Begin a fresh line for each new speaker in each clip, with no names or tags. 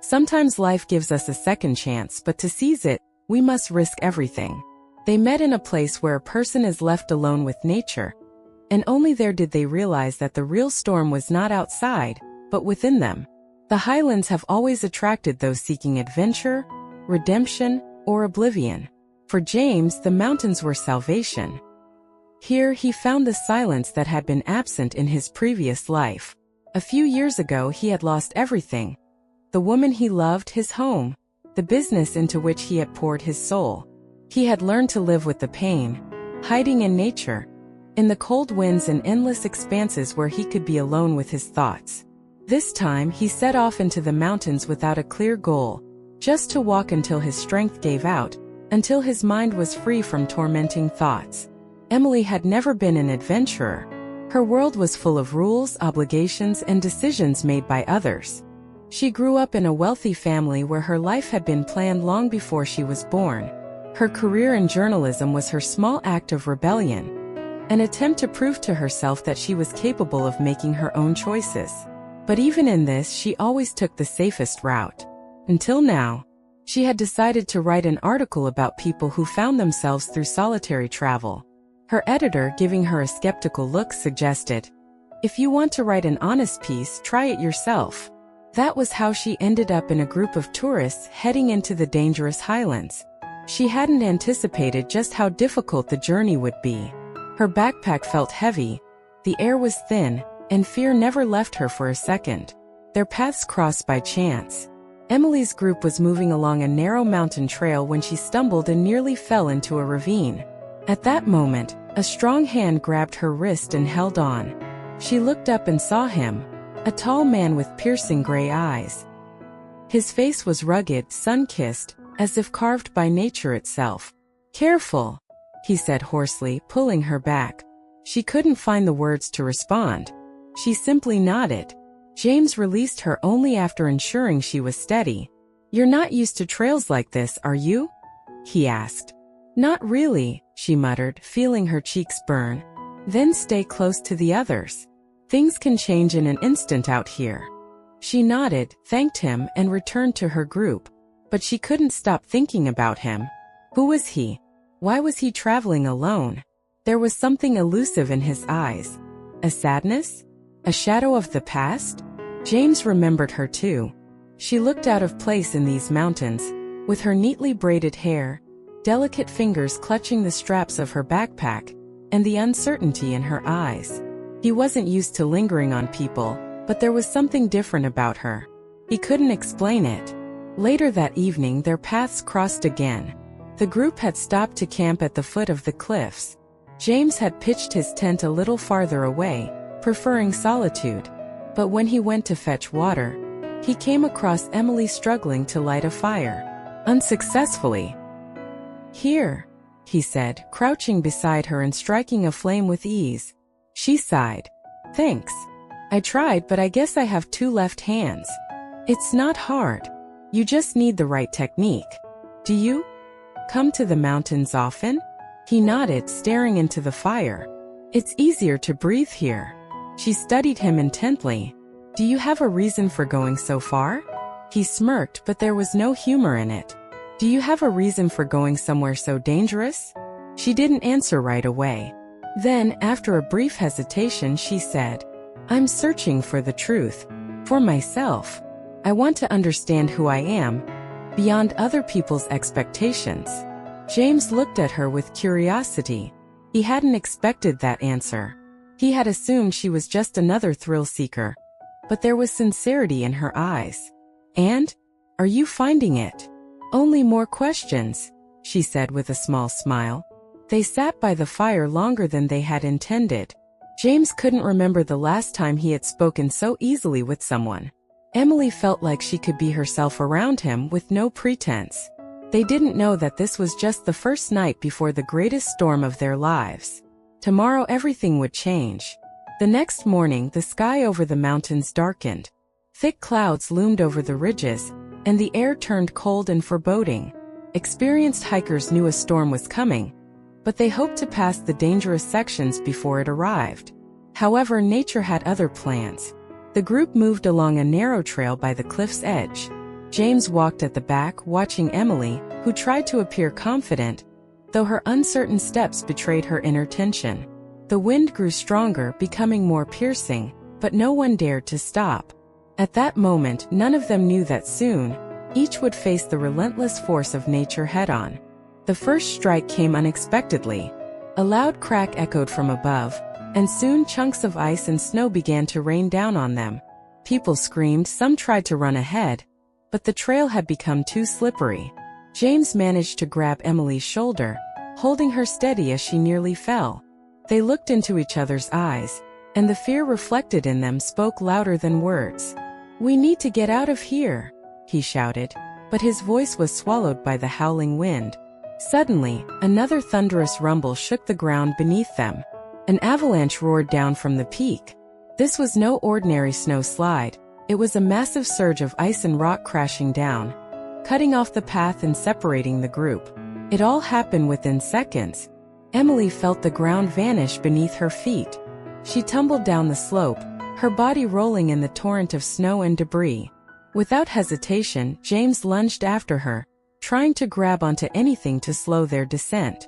Sometimes life gives us a second chance, but to seize it, we must risk everything. They met in a place where a person is left alone with nature, and only there did they realize that the real storm was not outside, but within them. The highlands have always attracted those seeking adventure, redemption, or oblivion. For James, the mountains were salvation. Here he found the silence that had been absent in his previous life. A few years ago he had lost everything: the woman he loved, his home, the business into which he had poured his soul. He had learned to live with the pain, hiding in nature, in the cold winds and endless expanses where he could be alone with his thoughts. This time he set off into the mountains without a clear goal, just to walk until his strength gave out, until his mind was free from tormenting thoughts. Emily had never been an adventurer. Her world was full of rules, obligations, and decisions made by others. She grew up in a wealthy family where her life had been planned long before she was born. Her career in journalism was her small act of rebellion, an attempt to prove to herself that she was capable of making her own choices. But even in this, she always took the safest route. Until now, she had decided to write an article about people who found themselves through solitary travel. Her editor, giving her a skeptical look, suggested, "If you want to write an honest piece, try it yourself." That was how she ended up in a group of tourists heading into the dangerous highlands. She hadn't anticipated just how difficult the journey would be. Her backpack felt heavy, the air was thin, and fear never left her for a second. Their paths crossed by chance. Emily's group was moving along a narrow mountain trail when she stumbled and nearly fell into a ravine. At that moment, a strong hand grabbed her wrist and held on. She looked up and saw him, a tall man with piercing gray eyes. His face was rugged, sun-kissed, as if carved by nature itself. "Careful," he said hoarsely, pulling her back. She couldn't find the words to respond. She simply nodded. James released her only after ensuring she was steady. "You're not used to trails like this, are you?" he asked. "Not really," she muttered, feeling her cheeks burn. "Then stay close to the others. Things can change in an instant out here." She nodded, thanked him, and returned to her group. But she couldn't stop thinking about him. Who was he? Why was he traveling alone? There was something elusive in his eyes. A sadness? A shadow of the past? James remembered her too. She looked out of place in these mountains, with her neatly braided hair, delicate fingers clutching the straps of her backpack, and the uncertainty in her eyes. He wasn't used to lingering on people, but there was something different about her. He couldn't explain it. Later that evening, their paths crossed again. The group had stopped to camp at the foot of the cliffs. James had pitched his tent a little farther away, preferring solitude. But when he went to fetch water, he came across Emily struggling to light a fire. Unsuccessfully. "Here," he said, crouching beside her and striking a flame with ease. She sighed. "Thanks. I tried, but I guess I have two left hands." "It's not hard. You just need the right technique. Do you come to the mountains often?" He nodded, staring into the fire. "It's easier to breathe here." She studied him intently. "Do you have a reason for going so far?" He smirked, but there was no humor in it. "Do you have a reason for going somewhere so dangerous?" She didn't answer right away. Then, after a brief hesitation, she said, "I'm searching for the truth. For myself. I want to understand who I am, beyond other people's expectations." James looked at her with curiosity. He hadn't expected that answer. He had assumed she was just another thrill seeker. But there was sincerity in her eyes. "And? Are you finding it?" "Only more questions," she said with a small smile. They sat by the fire longer than they had intended. James couldn't remember the last time he had spoken so easily with someone. Emily felt like she could be herself around him with no pretense. They didn't know that this was just the first night before the greatest storm of their lives. Tomorrow everything would change. The next morning, the sky over the mountains darkened. Thick clouds loomed over the ridges, and the air turned cold and foreboding. Experienced hikers knew a storm was coming, but they hoped to pass the dangerous sections before it arrived. However, nature had other plans. The group moved along a narrow trail by the cliff's edge. James walked at the back, watching Emily, who tried to appear confident, though her uncertain steps betrayed her inner tension. The wind grew stronger, becoming more piercing, but no one dared to stop. At that moment, none of them knew that soon, each would face the relentless force of nature head-on. The first strike came unexpectedly. A loud crack echoed from above, and soon chunks of ice and snow began to rain down on them. People screamed, some tried to run ahead, but the trail had become too slippery. James managed to grab Emily's shoulder, holding her steady as she nearly fell. They looked into each other's eyes, and the fear reflected in them spoke louder than words. "We need to get out of here," he shouted, but his voice was swallowed by the howling wind. Suddenly, another thunderous rumble shook the ground beneath them. An avalanche roared down from the peak. This was no ordinary snow slide. It was a massive surge of ice and rock crashing down, cutting off the path and separating the group. It all happened within seconds. Emily felt the ground vanish beneath her feet. She tumbled down the slope, her body rolling in the torrent of snow and debris. Without hesitation, James lunged after her, trying to grab onto anything to slow their descent.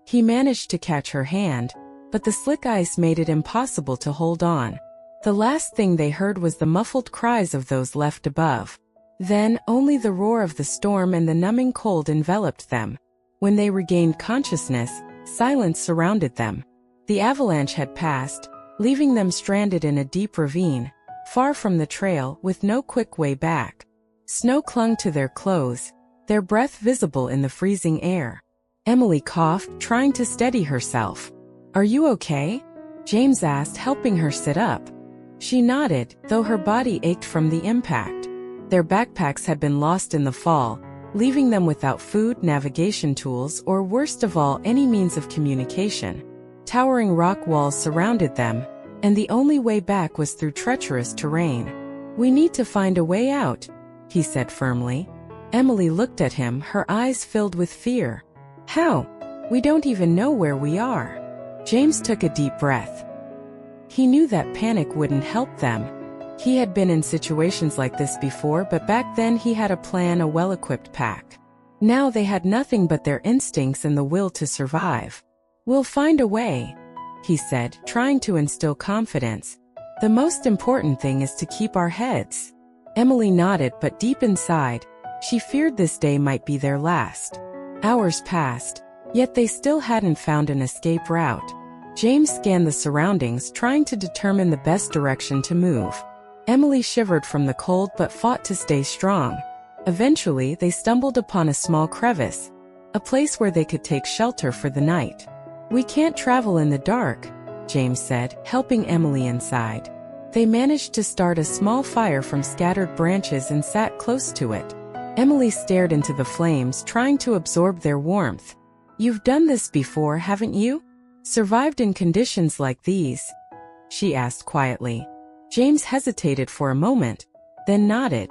He managed to catch her hand, but the slick ice made it impossible to hold on. The last thing they heard was the muffled cries of those left above. Then, only the roar of the storm and the numbing cold enveloped them. When they regained consciousness, silence surrounded them. The avalanche had passed, leaving them stranded in a deep ravine, far from the trail, with no quick way back. Snow clung to their clothes, their breath visible in the freezing air. Emily coughed, trying to steady herself. "Are you okay?" James asked, helping her sit up. She nodded, though her body ached from the impact. Their backpacks had been lost in the fall, leaving them without food, navigation tools, or worst of all, any means of communication. Towering rock walls surrounded them, and the only way back was through treacherous terrain. "We need to find a way out," he said firmly. Emily looked at him, her eyes filled with fear. "How? We don't even know where we are." James took a deep breath. He knew that panic wouldn't help them. He had been in situations like this before, but back then he had a plan, a well-equipped pack. Now they had nothing but their instincts and the will to survive. "We'll find a way," he said, trying to instill confidence. "The most important thing is to keep our heads." Emily nodded, but deep inside, she feared this day might be their last. Hours passed, yet they still hadn't found an escape route. James scanned the surroundings, trying to determine the best direction to move. Emily shivered from the cold but fought to stay strong. Eventually, they stumbled upon a small crevice, a place where they could take shelter for the night. "We can't travel in the dark," James said, helping Emily inside. They managed to start a small fire from scattered branches and sat close to it. Emily stared into the flames, trying to absorb their warmth. "You've done this before, haven't you? Survived in conditions like these?" she asked quietly. James hesitated for a moment, then nodded.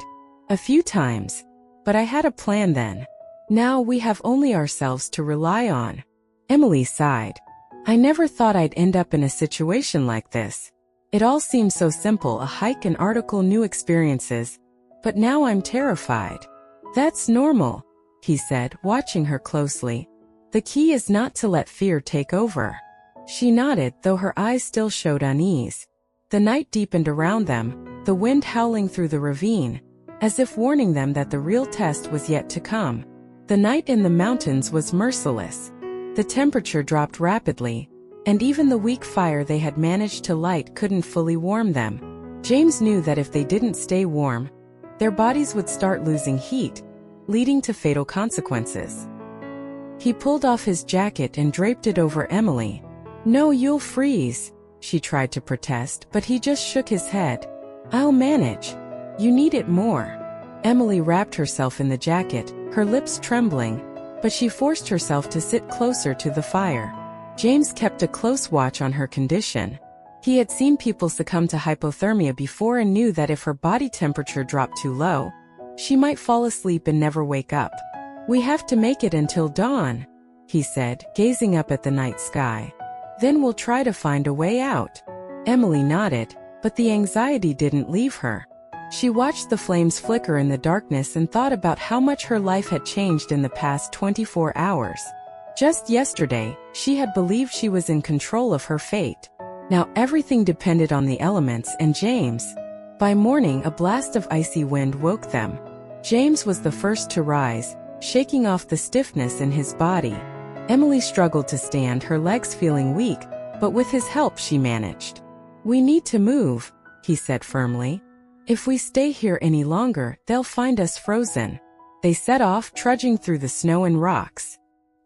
"A few times. But I had a plan then. Now we have only ourselves to rely on." Emily sighed. "I never thought I'd end up in a situation like this. It all seems so simple, a hike, an article, new experiences. But now I'm terrified." "That's normal," he said, watching her closely. "The key is not to let fear take over." She nodded, though her eyes still showed unease. The night deepened around them, the wind howling through the ravine, as if warning them that the real test was yet to come. The night in the mountains was merciless. The temperature dropped rapidly, and even the weak fire they had managed to light couldn't fully warm them. James knew that if they didn't stay warm, their bodies would start losing heat, leading to fatal consequences. He pulled off his jacket and draped it over Emily. "No, you'll freeze," she tried to protest, but he just shook his head. "I'll manage. You need it more." Emily wrapped herself in the jacket, her lips trembling, but she forced herself to sit closer to the fire. James kept a close watch on her condition. He had seen people succumb to hypothermia before and knew that if her body temperature dropped too low, she might fall asleep and never wake up. "We have to make it until dawn," he said, gazing up at the night sky. "Then we'll try to find a way out." Emily nodded, but the anxiety didn't leave her. She watched the flames flicker in the darkness and thought about how much her life had changed in the past 24 hours. Just yesterday, she had believed she was in control of her fate. Now everything depended on the elements and James. By morning, a blast of icy wind woke them. James was the first to rise, shaking off the stiffness in his body. Emily struggled to stand, her legs feeling weak, but with his help she managed. "We need to move," he said firmly. "If we stay here any longer, they'll find us frozen." They set off, trudging through the snow and rocks.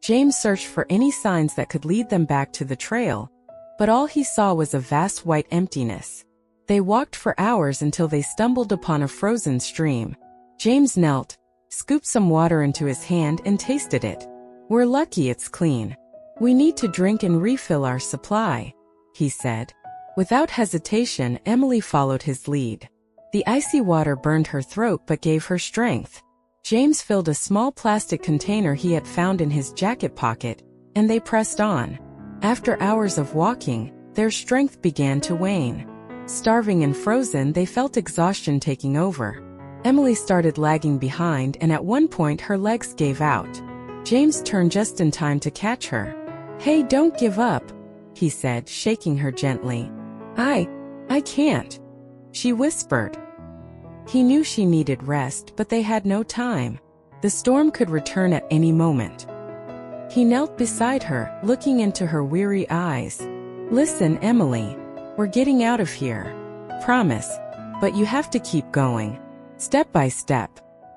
James searched for any signs that could lead them back to the trail, but all he saw was a vast white emptiness. They walked for hours until they stumbled upon a frozen stream. James knelt, scooped some water into his hand and tasted it. "We're lucky it's clean. We need to drink and refill our supply," he said. Without hesitation, Emily followed his lead. The icy water burned her throat but gave her strength. James filled a small plastic container he had found in his jacket pocket, and they pressed on. After hours of walking, their strength began to wane. Starving and frozen, they felt exhaustion taking over. Emily started lagging behind, and at one point her legs gave out. James turned just in time to catch her. "Hey, don't give up," he said, shaking her gently. I can't," she whispered. He knew she needed rest, but they had no time. The storm could return at any moment. He knelt beside her, looking into her weary eyes. "Listen, Emily. We're getting out of here. Promise. But you have to keep going. Step by step.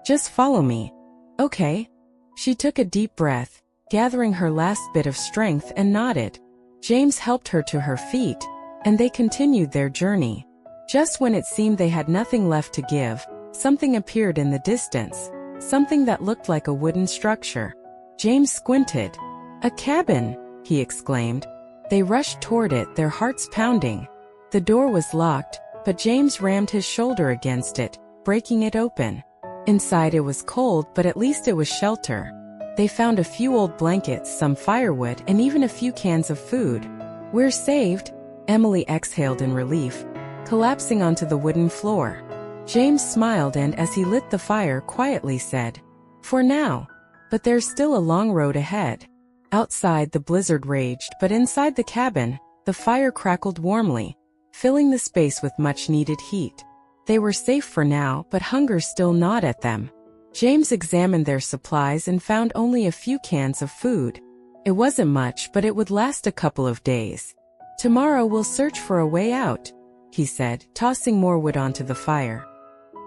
Just follow me. Okay?" She took a deep breath, gathering her last bit of strength, and nodded. James helped her to her feet, and they continued their journey. Just when it seemed they had nothing left to give, something appeared in the distance, something that looked like a wooden structure. James squinted. "A cabin!" he exclaimed. They rushed toward it, their hearts pounding. The door was locked, but James rammed his shoulder against it, breaking it open. Inside it was cold, but at least it was shelter. They found a few old blankets, some firewood, and even a few cans of food. "We're saved," Emily exhaled in relief, collapsing onto the wooden floor. James smiled and, as he lit the fire, quietly said, "For now. But there's still a long road ahead." Outside, the blizzard raged, but inside the cabin, the fire crackled warmly, filling the space with much-needed heat. They were safe for now, but hunger still gnawed at them. James examined their supplies and found only a few cans of food. It wasn't much, but it would last a couple of days. "Tomorrow we'll search for a way out," he said, tossing more wood onto the fire.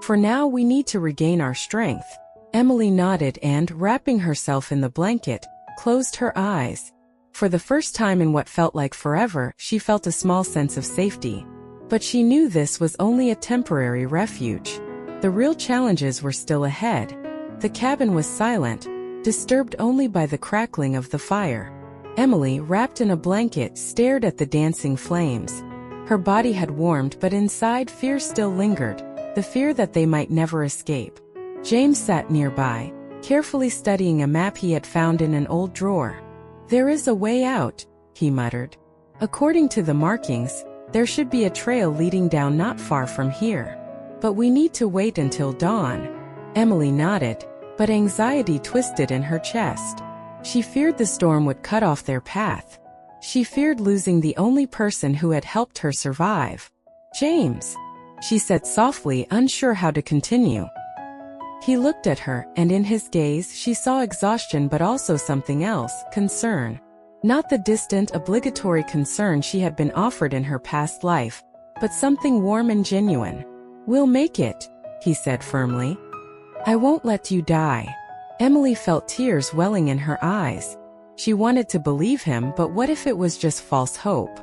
"For now we need to regain our strength." Emily nodded and, wrapping herself in the blanket, closed her eyes. For the first time in what felt like forever, she felt a small sense of safety. But she knew this was only a temporary refuge. The real challenges were still ahead. The cabin was silent, disturbed only by the crackling of the fire. Emily, wrapped in a blanket, stared at the dancing flames. Her body had warmed, but inside fear still lingered, the fear that they might never escape. James sat nearby, carefully studying a map he had found in an old drawer. "There is a way out," he muttered. "According to the markings, there should be a trail leading down not far from here. But we need to wait until dawn." Emily nodded, but anxiety twisted in her chest. She feared the storm would cut off their path. She feared losing the only person who had helped her survive. "James," she said softly, unsure how to continue. He looked at her, and in his gaze she saw exhaustion but also something else, concern. Not the distant, obligatory concern she had been offered in her past life, but something warm and genuine. "We'll make it," he said firmly. "I won't let you die." Emily felt tears welling in her eyes. She wanted to believe him, but what if it was just false hope?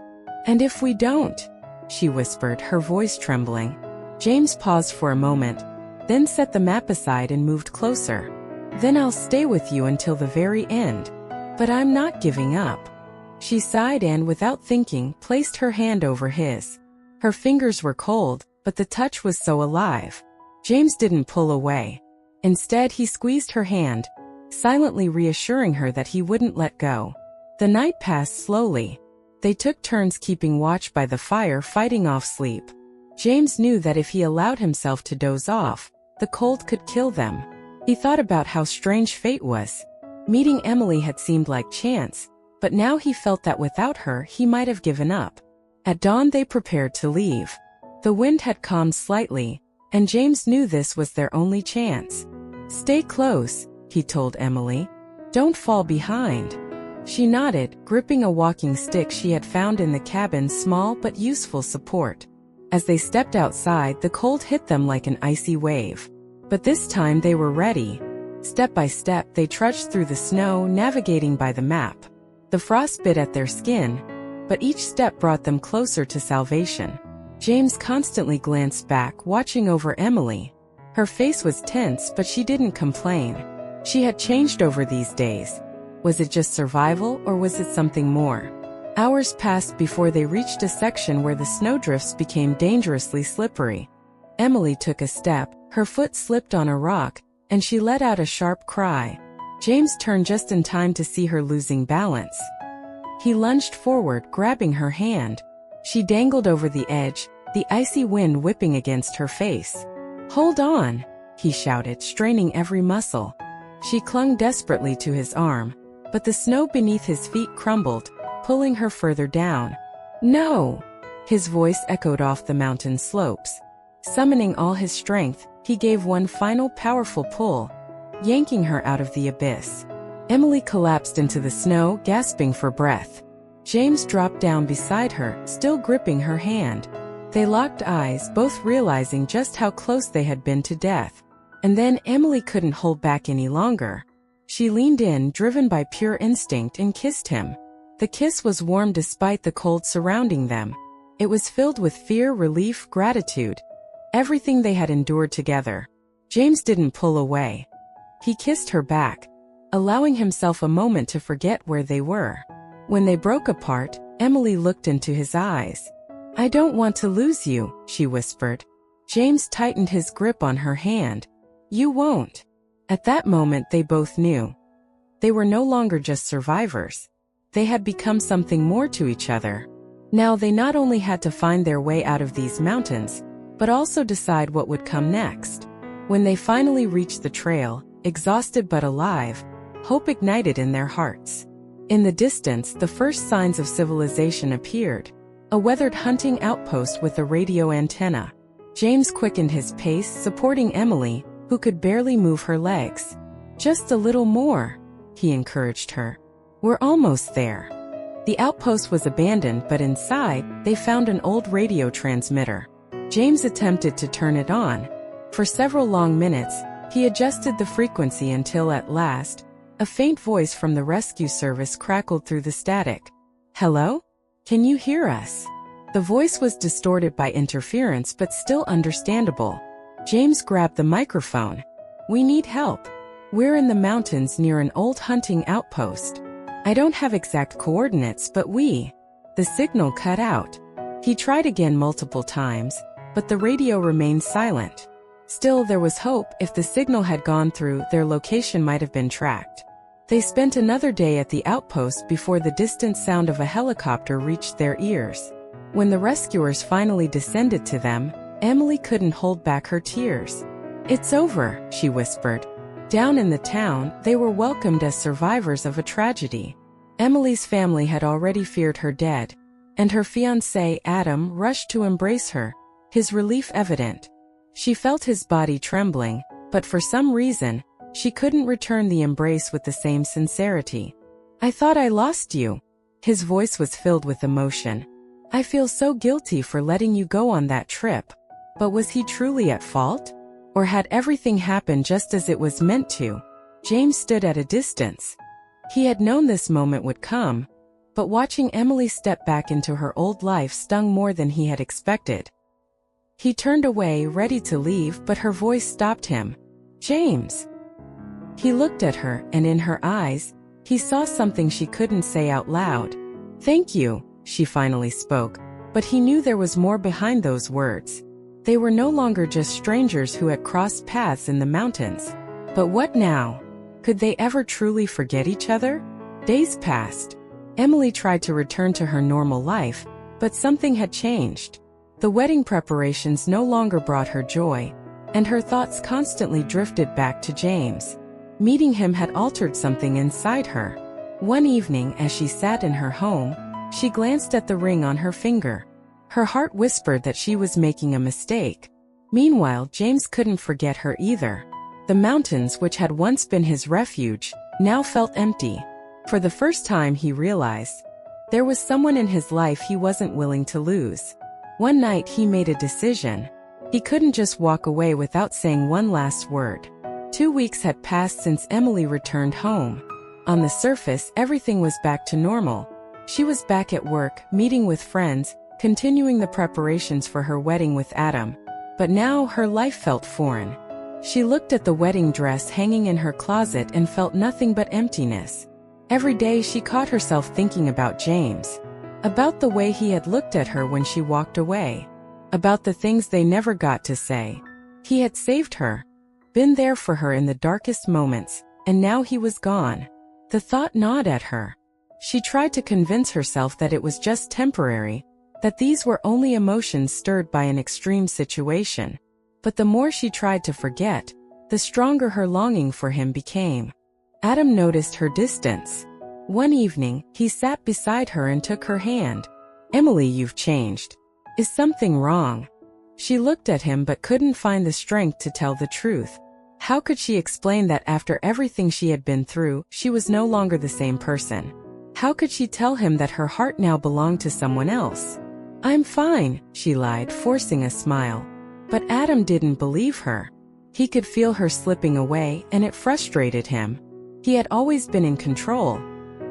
"And if we don't?" she whispered, her voice trembling. James paused for a moment, then set the map aside and moved closer. "Then I'll stay with you until the very end. But I'm not giving up." She sighed and, without thinking, placed her hand over his. Her fingers were cold, but the touch was so alive. James didn't pull away. Instead, he squeezed her hand, silently reassuring her that he wouldn't let go. The night passed slowly. They took turns keeping watch by the fire, fighting off sleep. James knew that if he allowed himself to doze off, the cold could kill them. He thought about how strange fate was. Meeting Emily had seemed like chance, but now he felt that without her he might have given up. At dawn they prepared to leave. The wind had calmed slightly, and James knew this was their only chance. "Stay close," he told Emily. "Don't fall behind." She nodded, gripping a walking stick she had found in the cabin's small but useful support. As they stepped outside, the cold hit them like an icy wave. But this time they were ready. Step by step they trudged through the snow, navigating by the map. The frost bit at their skin, but each step brought them closer to salvation. James constantly glanced back, watching over Emily. Her face was tense, but she didn't complain. She had changed over these days. Was it just survival, or was it something more? Hours passed before they reached a section where the snowdrifts became dangerously slippery. Emily took a step, her foot slipped on a rock, and she let out a sharp cry. James turned just in time to see her losing balance. He lunged forward, grabbing her hand. She dangled over the edge, the icy wind whipping against her face. "Hold on!" he shouted, straining every muscle. She clung desperately to his arm, but the snow beneath his feet crumbled, pulling her further down. "No!" His voice echoed off the mountain slopes. Summoning all his strength, he gave one final powerful pull, yanking her out of the abyss. Emily collapsed into the snow, gasping for breath. James dropped down beside her, still gripping her hand. They locked eyes, both realizing just how close they had been to death. And then Emily couldn't hold back any longer. She leaned in, driven by pure instinct, and kissed him. The kiss was warm despite the cold surrounding them. It was filled with fear, relief, gratitude. Everything they had endured together. James didn't pull away. He kissed her back, allowing himself a moment to forget where they were. When they broke apart, Emily looked into his eyes. "I don't want to lose you," she whispered. James tightened his grip on her hand. "You won't." At that moment they both knew. They were no longer just survivors. They had become something more to each other. Now they not only had to find their way out of these mountains, but also decide what would come next. When they finally reached the trail, exhausted but alive, hope ignited in their hearts. In the distance, the first signs of civilization appeared. A weathered hunting outpost with a radio antenna. James quickened his pace, supporting Emily, who could barely move her legs. "Just a little more," he encouraged her. "We're almost there." The outpost was abandoned, but inside, they found an old radio transmitter. James attempted to turn it on. For several long minutes, he adjusted the frequency until at last, a faint voice from the rescue service crackled through the static. "Hello? Can you hear us?" The voice was distorted by interference but still understandable. James grabbed the microphone. "We need help. We're in the mountains near an old hunting outpost. I don't have exact coordinates, but The signal cut out. He tried again multiple times, but the radio remained silent. Still, there was hope. If the signal had gone through, their location might have been tracked. They spent another day at the outpost before the distant sound of a helicopter reached their ears. When the rescuers finally descended to them, Emily couldn't hold back her tears. "It's over," she whispered. Down in the town, they were welcomed as survivors of a tragedy. Emily's family had already feared her dead, and her fiancé, Adam, rushed to embrace her, his relief evident. She felt his body trembling, but for some reason, she couldn't return the embrace with the same sincerity. "I thought I lost you." His voice was filled with emotion. "I feel so guilty for letting you go on that trip." But was he truly at fault? Or had everything happened just as it was meant to? James stood at a distance. He had known this moment would come, but watching Emily step back into her old life stung more than he had expected. He turned away, ready to leave, but her voice stopped him. "James." He looked at her, and in her eyes, he saw something she couldn't say out loud. "Thank you," she finally spoke, but he knew there was more behind those words. They were no longer just strangers who had crossed paths in the mountains. But what now? Could they ever truly forget each other? Days passed. Emily tried to return to her normal life, but something had changed. The wedding preparations no longer brought her joy, and her thoughts constantly drifted back to James. Meeting him had altered something inside her. One evening, as she sat in her home, she glanced at the ring on her finger. Her heart whispered that she was making a mistake. Meanwhile, James couldn't forget her either. The mountains, which had once been his refuge, now felt empty. For the first time, he realized there was someone in his life he wasn't willing to lose. One night, he made a decision. He couldn't just walk away without saying one last word. 2 weeks had passed since Emily returned home. On the surface, everything was back to normal. She was back at work, meeting with friends, continuing the preparations for her wedding with Adam. But now her life felt foreign. She looked at the wedding dress hanging in her closet and felt nothing but emptiness. Every day she caught herself thinking about James. About the way he had looked at her when she walked away. About the things they never got to say. He had saved her, been there for her in the darkest moments, and now he was gone. The thought gnawed at her. She tried to convince herself that it was just temporary, that these were only emotions stirred by an extreme situation. But the more she tried to forget, the stronger her longing for him became. Adam noticed her distance. One evening, he sat beside her and took her hand. "Emily, you've changed. Is something wrong?" She looked at him but couldn't find the strength to tell the truth. How could she explain that after everything she had been through, she was no longer the same person? How could she tell him that her heart now belonged to someone else? "I'm fine," she lied, forcing a smile. But Adam didn't believe her. He could feel her slipping away, and it frustrated him. He had always been in control,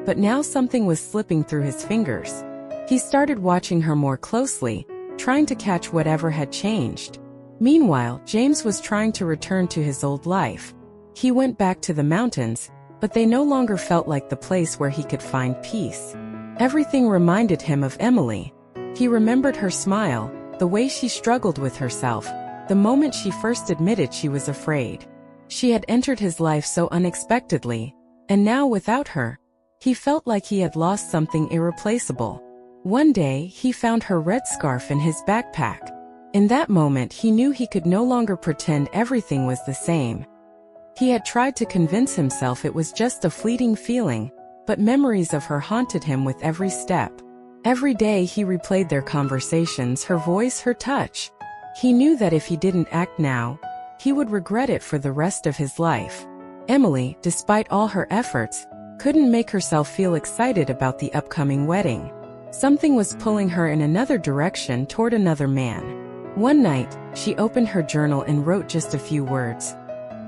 but now something was slipping through his fingers. He started watching her more closely, trying to catch whatever had changed. Meanwhile, James was trying to return to his old life. He went back to the mountains, but they no longer felt like the place where he could find peace. Everything reminded him of Emily. He remembered her smile, the way she struggled with herself, the moment she first admitted she was afraid. She had entered his life so unexpectedly, and now without her, he felt like he had lost something irreplaceable. One day, he found her red scarf in his backpack. In that moment, he knew he could no longer pretend everything was the same. He had tried to convince himself it was just a fleeting feeling, but memories of her haunted him with every step. Every day he replayed their conversations, her voice, her touch. He knew that if he didn't act now, he would regret it for the rest of his life. Emily, despite all her efforts, couldn't make herself feel excited about the upcoming wedding. Something was pulling her in another direction, toward another man. One night, she opened her journal and wrote just a few words.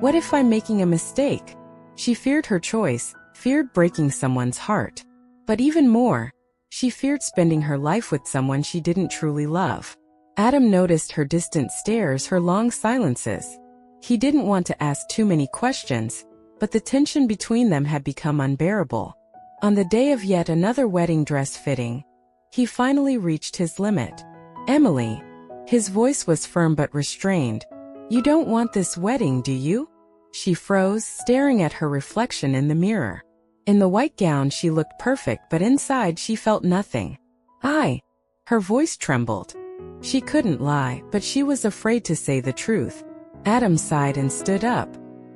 "What if I'm making a mistake?" She feared her choice, feared breaking someone's heart. But even more, she feared spending her life with someone she didn't truly love. Adam noticed her distant stares, her long silences. He didn't want to ask too many questions, but the tension between them had become unbearable. On the day of yet another wedding dress fitting, he finally reached his limit. "Emily." His voice was firm but restrained. "You don't want this wedding, do you?" She froze, staring at her reflection in the mirror. In the white gown she looked perfect, but inside she felt nothing. Her voice trembled. She couldn't lie, but she was afraid to say the truth. Adam sighed and stood up.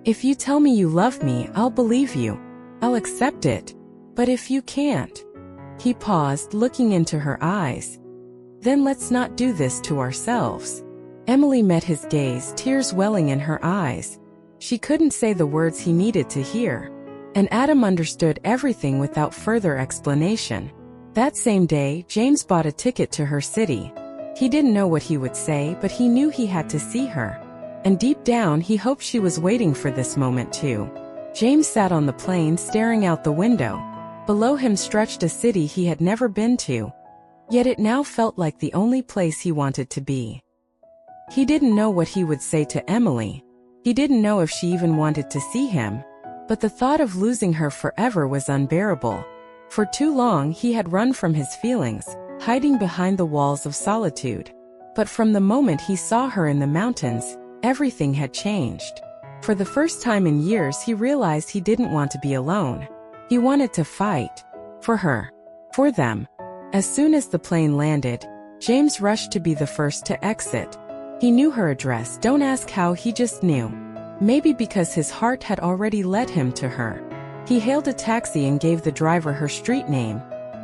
"If you tell me you love me, I'll believe you. I'll accept it. But if you can't..." He paused, looking into her eyes. "Then let's not do this to ourselves." Emily met his gaze, tears welling in her eyes. She couldn't say the words he needed to hear. And Adam understood everything without further explanation. That same day, James bought a ticket to her city. He didn't know what he would say, but he knew he had to see her. And deep down, he hoped she was waiting for this moment too. James sat on the plane, staring out the window. Below him stretched a city he had never been to. Yet it now felt like the only place he wanted to be. He didn't know what he would say to Emily. He didn't know if she even wanted to see him. But the thought of losing her forever was unbearable. For too long he had run from his feelings, hiding behind the walls of solitude. But from the moment he saw her in the mountains, everything had changed. For the first time in years he realized he didn't want to be alone. He wanted to fight. For her. For them. As soon as the plane landed, James rushed to be the first to exit. He knew her address. Don't ask how, he just knew. Maybe because his heart had already led him to her. He hailed a taxi and gave the driver her street name.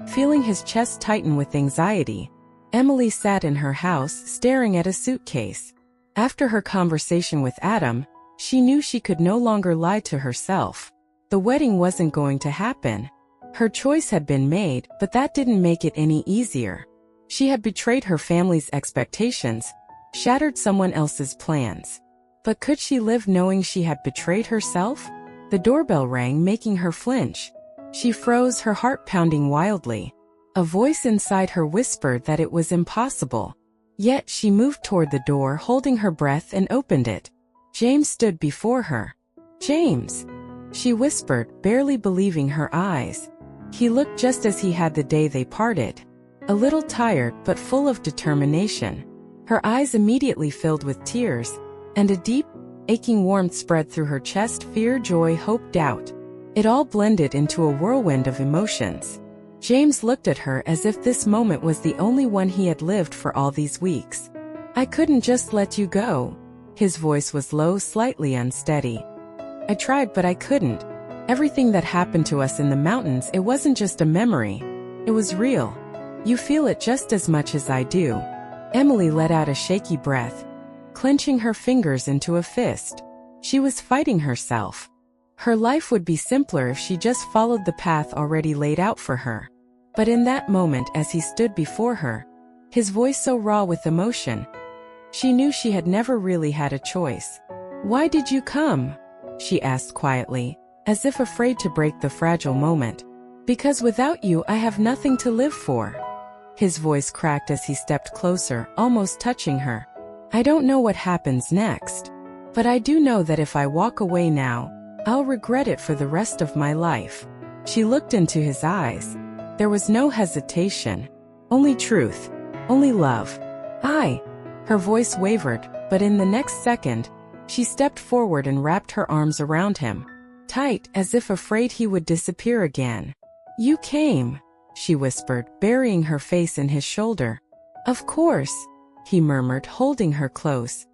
Feeling his chest tighten with anxiety, Emily sat in her house staring at a suitcase. After her conversation with Adam, she knew she could no longer lie to herself. The wedding wasn't going to happen. Her choice had been made, but that didn't make it any easier. She had betrayed her family's expectations, shattered someone else's plans. But could she live knowing she had betrayed herself? The doorbell rang, making her flinch. She froze, her heart pounding wildly. A voice inside her whispered that it was impossible. Yet she moved toward the door, holding her breath, and opened it. James stood before her. "James," she whispered, barely believing her eyes. He looked just as he had the day they parted. A little tired, but full of determination. Her eyes immediately filled with tears, and a deep, aching warmth spread through her chest. Fear, joy, hope, doubt. It all blended into a whirlwind of emotions. James looked at her as if this moment was the only one he had lived for all these weeks. "I couldn't just let you go." His voice was low, slightly unsteady. "I tried, but I couldn't. Everything that happened to us in the mountains, it wasn't just a memory. It was real. You feel it just as much as I do." Emily let out a shaky breath, clenching her fingers into a fist. She was fighting herself. Her life would be simpler if she just followed the path already laid out for her. But in that moment, as he stood before her, his voice so raw with emotion, she knew she had never really had a choice. "Why did you come?" she asked quietly, as if afraid to break the fragile moment. "Because without you, I have nothing to live for." His voice cracked as he stepped closer, almost touching her. "I don't know what happens next. But I do know that if I walk away now, I'll regret it for the rest of my life." She looked into his eyes. There was no hesitation. Only truth. Only love. Her voice wavered, but in the next second, she stepped forward and wrapped her arms around him. Tight, as if afraid he would disappear again. "You came," she whispered, burying her face in his shoulder. "Of course," he murmured, holding her close.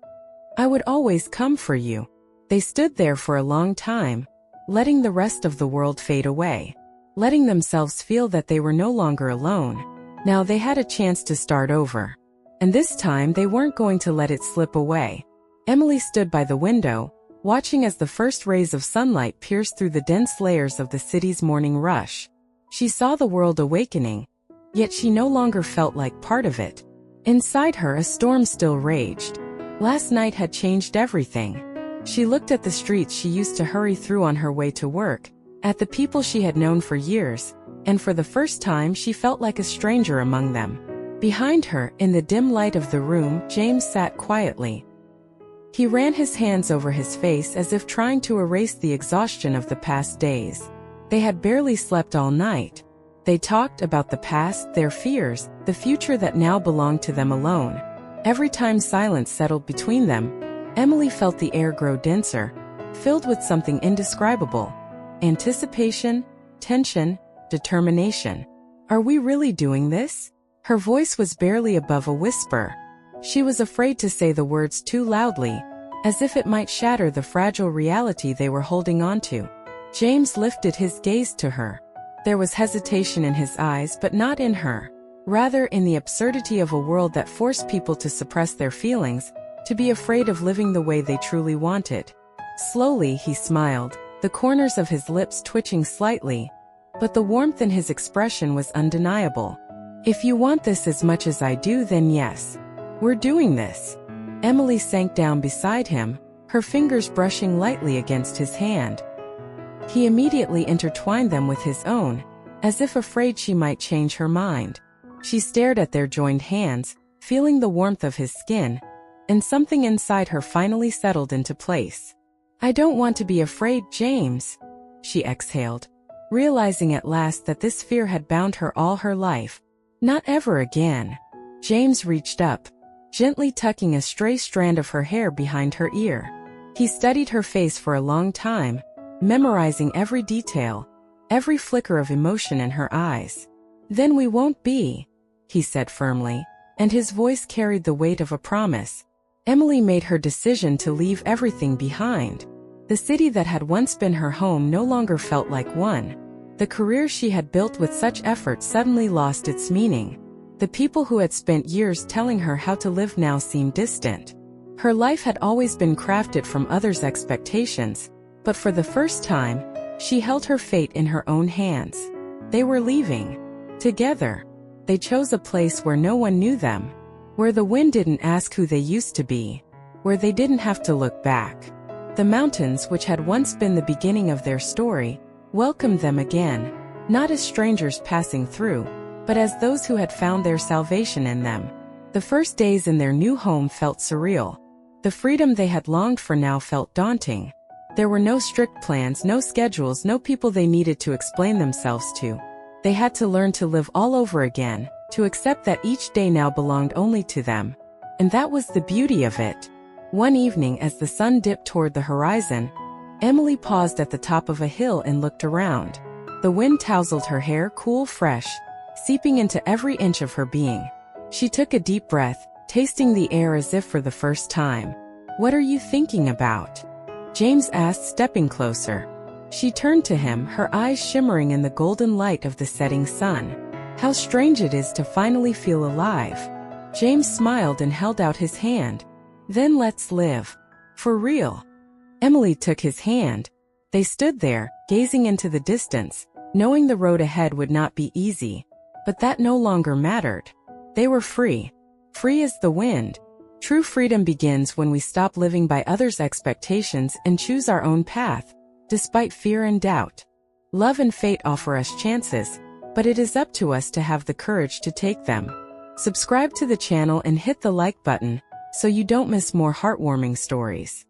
"I would always come for you." They stood there for a long time, letting the rest of the world fade away, letting themselves feel that they were no longer alone. Now they had a chance to start over. And this time they weren't going to let it slip away. Emily stood by the window, watching as the first rays of sunlight pierced through the dense layers of the city's morning rush. She saw the world awakening, yet she no longer felt like part of it. Inside her, a storm still raged. Last night had changed everything. She looked at the streets she used to hurry through on her way to work, at the people she had known for years, and for the first time she felt like a stranger among them. Behind her, in the dim light of the room, James sat quietly. He ran his hands over his face as if trying to erase the exhaustion of the past days. They had barely slept all night. They talked about the past, their fears, the future that now belonged to them alone. Every time silence settled between them, Emily felt the air grow denser, filled with something indescribable. Anticipation, tension, determination. "Are we really doing this?" Her voice was barely above a whisper. She was afraid to say the words too loudly, as if it might shatter the fragile reality they were holding on to. James lifted his gaze to her. There was hesitation in his eyes, but not in her. Rather, in the absurdity of a world that forced people to suppress their feelings, to be afraid of living the way they truly wanted. Slowly, he smiled, the corners of his lips twitching slightly, but the warmth in his expression was undeniable. "If you want this as much as I do, then yes. We're doing this." Emily sank down beside him, her fingers brushing lightly against his hand. He immediately intertwined them with his own, as if afraid she might change her mind. She stared at their joined hands, feeling the warmth of his skin, and something inside her finally settled into place. "I don't want to be afraid, James," she exhaled, realizing at last that this fear had bound her all her life. "Not ever again." James reached up, gently tucking a stray strand of her hair behind her ear. He studied her face for a long time, memorizing every detail, every flicker of emotion in her eyes. "Then we won't be," he said firmly, and his voice carried the weight of a promise. Emily made her decision to leave everything behind. The city that had once been her home no longer felt like one. The career she had built with such effort suddenly lost its meaning. The people who had spent years telling her how to live now seemed distant. Her life had always been crafted from others' expectations, but for the first time, she held her fate in her own hands. They were leaving. Together. They chose a place where no one knew them, where the wind didn't ask who they used to be, where they didn't have to look back. The mountains, which had once been the beginning of their story, welcomed them again, not as strangers passing through, but as those who had found their salvation in them. The first days in their new home felt surreal. The freedom they had longed for now felt daunting. There were no strict plans, no schedules, no people they needed to explain themselves to. They had to learn to live all over again, to accept that each day now belonged only to them. And that was the beauty of it. One evening, as the sun dipped toward the horizon, Emily paused at the top of a hill and looked around. The wind tousled her hair, cool, fresh, seeping into every inch of her being. She took a deep breath, tasting the air as if for the first time. "What are you thinking about?" James asked, stepping closer. She turned to him, her eyes shimmering in the golden light of the setting sun. "How strange it is to finally feel alive." James smiled and held out his hand. "Then let's live. For real." Emily took his hand. They stood there, gazing into the distance, knowing the road ahead would not be easy. But that no longer mattered. They were free. Free as the wind. True freedom begins when we stop living by others' expectations and choose our own path, despite fear and doubt. Love and fate offer us chances, but it is up to us to have the courage to take them. Subscribe to the channel and hit the like button so you don't miss more heartwarming stories.